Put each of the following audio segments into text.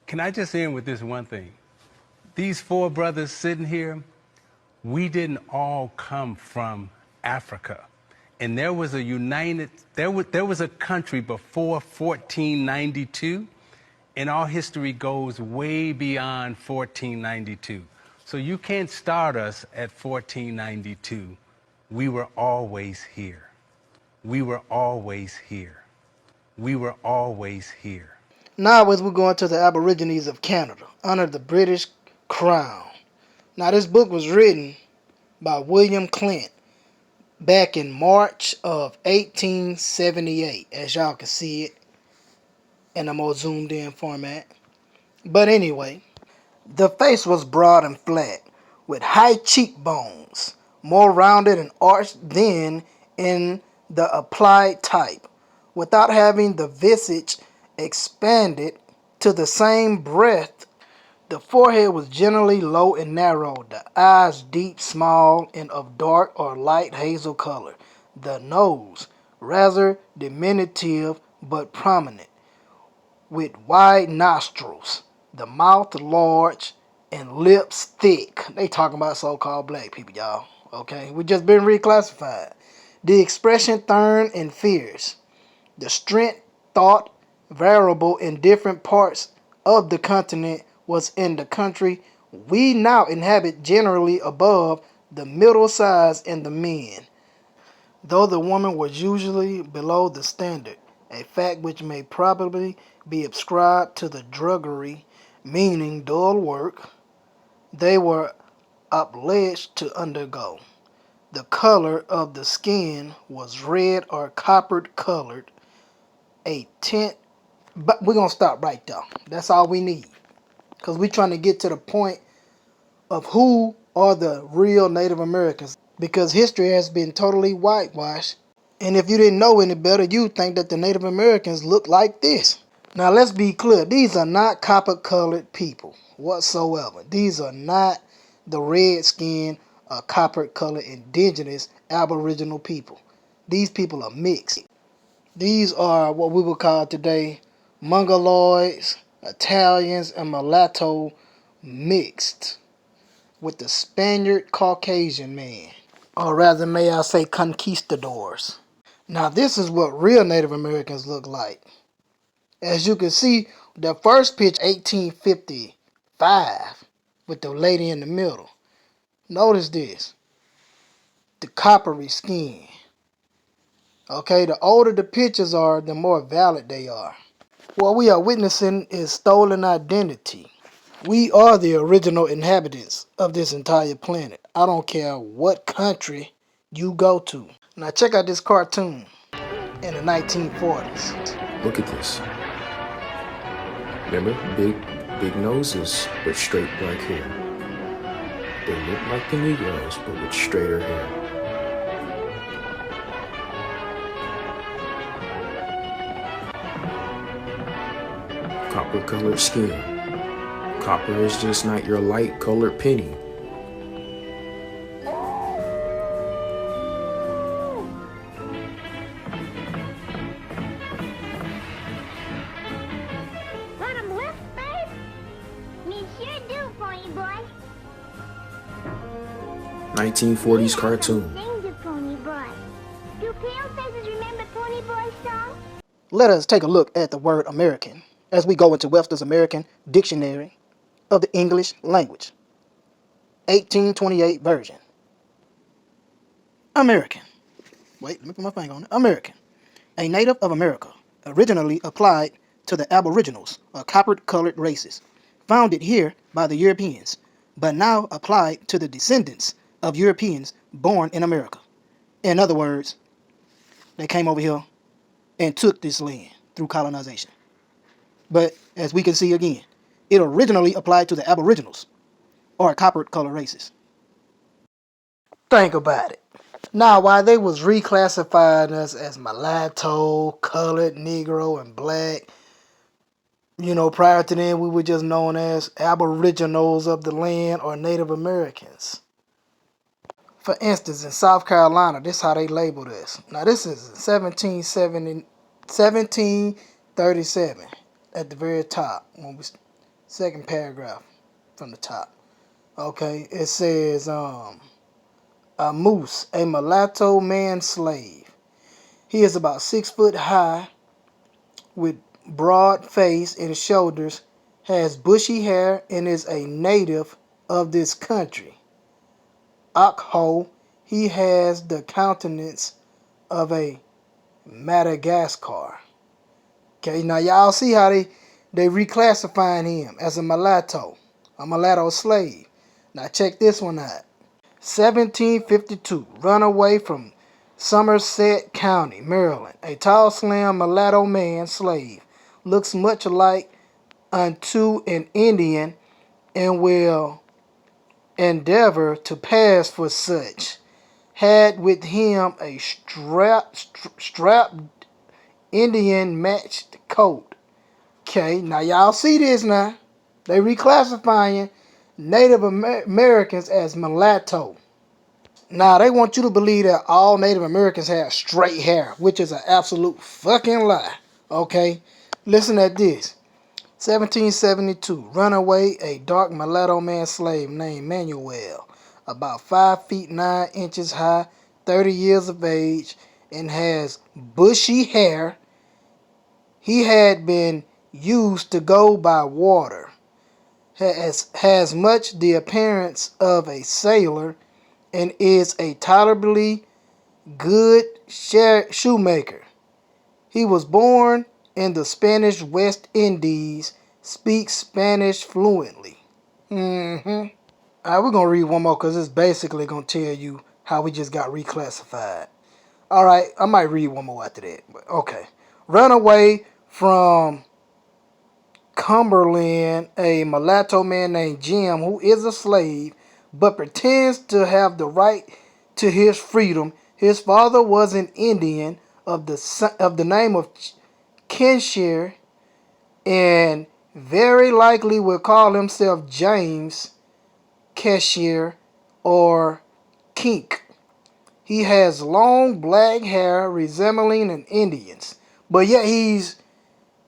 Can I just end with this one thing? These four brothers sitting here, we didn't all come from Africa. And there was there was a country before 1492, and our history goes way beyond 1492. So you can't start us at 1492. We were always here. We were always here. We were always here. Now as we go into the Aborigines of Canada under the British Crown. Now this book was written by William Clint back in March of 1878, as y'all can see it in a more zoomed in format. But anyway, the face was broad and flat, with high cheekbones, more rounded and arched than in the applied type, without having the visage expanded to the same breadth. The forehead was generally low and narrow, the eyes deep, small, and of dark or light hazel color. The nose, rather diminutive but prominent, with wide nostrils. The mouth large and lips thick. They talking about so-called black people, y'all. Okay, we just been reclassified. The expression stern and fierce. The strength thought variable in different parts of the continent was in the country we now inhabit generally above the middle size in the men, though the woman was usually below the standard, a fact which may probably be ascribed to the drudgery, meaning dull work, they were obliged to undergo. The color of the skin was red or copper colored, a tint, but we're going to stop right there. That's all we need, because we're trying to get to the point of who are the real Native Americans, because history has been totally whitewashed. And if you didn't know any better, you'd think that the Native Americans look like this. Now let's be clear, these are not copper-colored people whatsoever. These are not the red-skinned, copper-colored indigenous aboriginal people. These people are mixed. These are what we would call today Mongoloids, Italians, and mulatto mixed with the Spaniard Caucasian man, or rather may I say conquistadors. Now this is what real Native Americans look like. As you can see, the first picture, 1855, with the lady in the middle. Notice this, the coppery skin. Okay, the older the pictures are, the more valid they are. What we are witnessing is stolen identity. We are the original inhabitants of this entire planet. I don't care what country you go to. Now check out this cartoon in the 1940s. Look at this. Remember? Big noses, but straight black hair. They look like the Negroes, but with straighter hair. Copper-colored skin. Copper is just not your light-colored penny. Bottom left, babe? Me sure do, pony boy. 1940s cartoon. Sing the pony boy. Do pale faces remember Pony Boy song? Let us take a look at the word American as we go into Webster's American Dictionary of the English Language, 1828 version. American. Wait, let me put my finger on it. American. A native of America, originally applied to the aboriginals, or copper-colored races, founded here by the Europeans, but now applied to the descendants of Europeans born in America. In other words, they came over here and took this land through colonization. But as we can see again, it originally applied to the aboriginals, or copper-colored races. Think about it. Now, while they was reclassifying us as mulatto, colored, Negro, and black, prior to then we were just known as aboriginals of the land or Native Americans. For instance, in South Carolina, this is how they labeled us. Now, this is 1737 at the very top. Second paragraph from the top. Okay, it says, a moose, a mulatto man slave. He is about 6 foot high, with broad face and shoulders, has bushy hair, and is a native of this country. Akho, he has the countenance of a Madagascar. Okay, now y'all see how they reclassifying him as a mulatto slave. Now check this one out. 1752, runaway from Somerset County, Maryland. A tall, slim mulatto man slave looks much like unto an Indian and will endeavor to pass for such. Had with him a strapped Indian matched coat. Okay, now y'all see this now. They reclassifying Native Americans as mulatto. Now they want you to believe that all Native Americans have straight hair, which is an absolute fucking lie. Okay, listen at this. 1772, runaway, a dark mulatto man slave named Manuel, about 5 feet 9 inches high, 30 years of age, and has bushy hair. He had been used to go by water, has much the appearance of a sailor, and is a tolerably good shoemaker. He was born in the Spanish West Indies, speaks Spanish fluently. Alright, we're going to read one more because it's basically going to tell you how we just got reclassified. Alright, I might read one more after that. But okay. Runaway from Cumberland, a mulatto man named Jim, who is a slave, but pretends to have the right to his freedom. His father was an Indian of the name of Kinshir, and very likely will call himself James Keshir or Kink. He has long black hair resembling an Indian's, but yet he's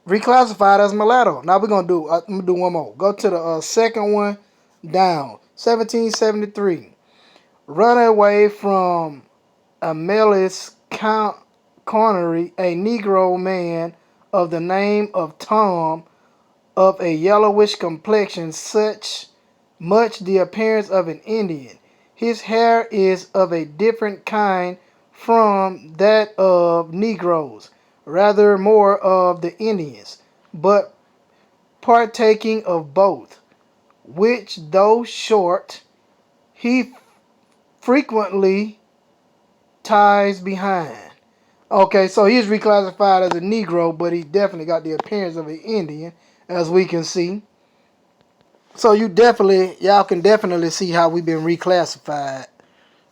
reclassified as mulatto. Now we're gonna do. I'm gonna do one more. Go to the second one down. 1773. Runaway from Amelis Connery, a Negro man of the name of Tom, of a yellowish complexion, much the appearance of an Indian. His hair is of a different kind from that of Negroes, rather more of the Indians, but partaking of both, which though short, he frequently ties behind. Okay, so he's reclassified as a Negro, but he definitely got the appearance of an Indian, as we can see. So y'all can definitely see how we've been reclassified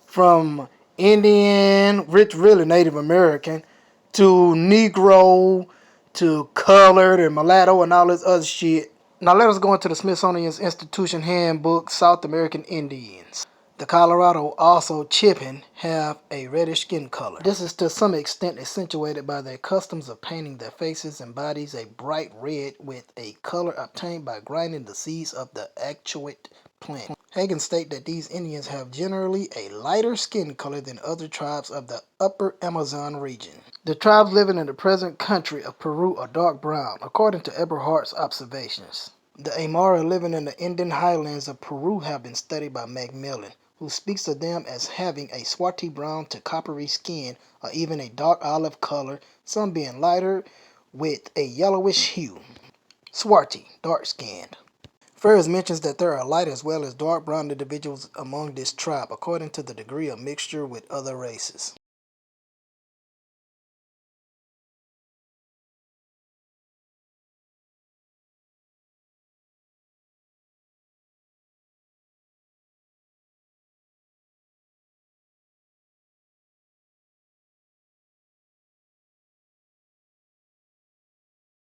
from Indian, really Native American, to Negro, to colored and mulatto and all this other shit. Now let us go into the Smithsonian's Institution Handbook, South American Indians. The Colorado, also Chippewa, have a reddish skin color. This is to some extent accentuated by their customs of painting their faces and bodies a bright red with a color obtained by grinding the seeds of the actuate plant. Hagen states that these Indians have generally a lighter skin color than other tribes of the upper Amazon region. The tribes living in the present country of Peru are dark brown, according to Eberhardt's observations. The Aymara living in the Indian highlands of Peru have been studied by Macmillan, who speaks of them as having a swarty brown to coppery skin or even a dark olive color, some being lighter with a yellowish hue. Swarty, dark-skinned. Ferris mentions that there are light as well as dark brown individuals among this tribe, according to the degree of mixture with other races.